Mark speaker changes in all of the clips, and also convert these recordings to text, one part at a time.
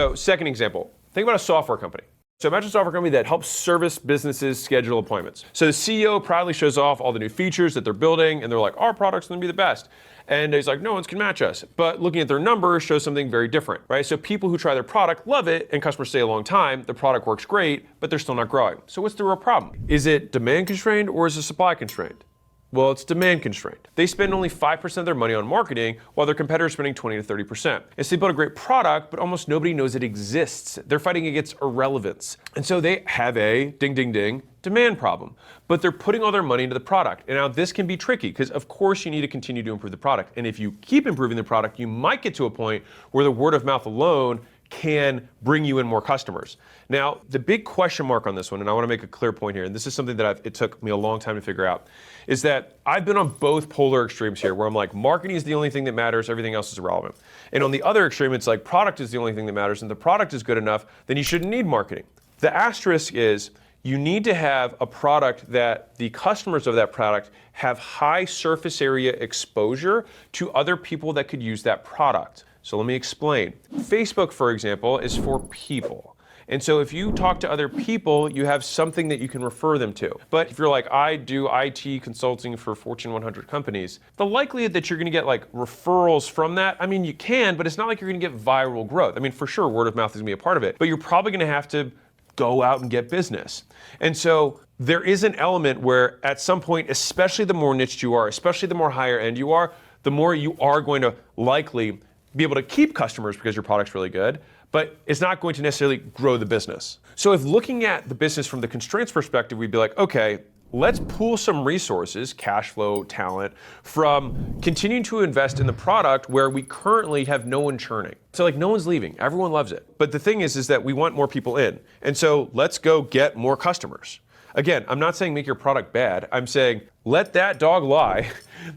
Speaker 1: So second example, think about a software company. So imagine a software company that helps service businesses schedule appointments. So the CEO proudly shows off all the new features that they're building, and they're like, our product's gonna be the best. And he's like, no one can match us. But looking at their numbers shows something very different, right? So people who try their product love it, and customers stay a long time. The product works great, but they're still not growing. So what's the real problem? Is it demand constrained or is it supply constrained? Well, it's demand constrained. They spend only 5% of their money on marketing, while their competitors are spending 20 to 30%. And so they build a great product, but almost nobody knows it exists. They're fighting against irrelevance. And so they have a ding, ding, ding demand problem. But they're putting all their money into the product. And now this can be tricky, because of course you need to continue to improve the product. And if you keep improving the product, you might get to a point where the word of mouth alone can bring you in more customers. Now, the big question mark on this one, and I want to make a clear point here, and this is something that it took me a long time to figure out, is that I've been on both polar extremes here, where I'm like, marketing is the only thing that matters, everything else is irrelevant. And on the other extreme, it's like, product is the only thing that matters, and the product is good enough, then you shouldn't need marketing. The asterisk is, you need to have a product that the customers of that product have high surface area exposure to other people that could use that product. So let me explain. Facebook, for example, is for people. And so if you talk to other people, you have something that you can refer them to. But if you're like, I do IT consulting for Fortune 100 companies, the likelihood that you're gonna get like referrals from that, I mean, you can, but it's not like you're gonna get viral growth. I mean, for sure, word of mouth is gonna be a part of it, but you're probably gonna have to go out and get business. And so there is an element where at some point, especially the more niched you are, especially the more higher end you are, the more you are going to likely be able to keep customers because your product's really good, but it's not going to necessarily grow the business. So if looking at the business from the constraints perspective, we'd be like, okay, let's pool some resources, cash flow, talent, from continuing to invest in the product where we currently have no one churning. So like no one's leaving, everyone loves it. But the thing is that we want more people in. And so let's go get more customers. Again, I'm not saying make your product bad. I'm saying let that dog lie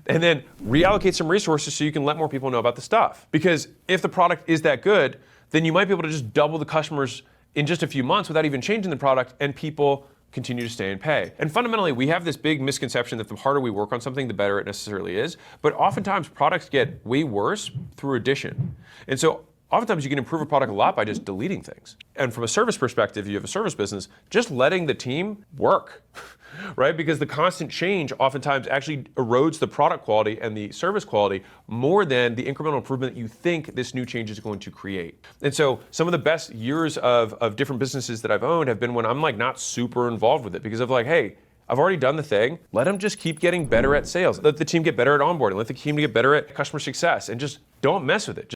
Speaker 1: and then reallocate some resources so you can let more people know about the stuff. Because if the product is that good, then you might be able to just double the customers in just a few months without even changing the product, and people continue to stay and pay. And fundamentally, we have this big misconception that the harder we work on something, the better it necessarily is. But oftentimes products get way worse through addition. And so oftentimes you can improve a product a lot by just deleting things. And from a service perspective, you have a service business, just letting the team work, right? Because the constant change oftentimes actually erodes the product quality and the service quality more than the incremental improvement that you think this new change is going to create. And so some of the best years of different businesses that I've owned have been when I'm like not super involved with it, because of like, hey, I've already done the thing. Let them just keep getting better at sales. Let the team get better at onboarding. Let the team get better at customer success, and just don't mess with it.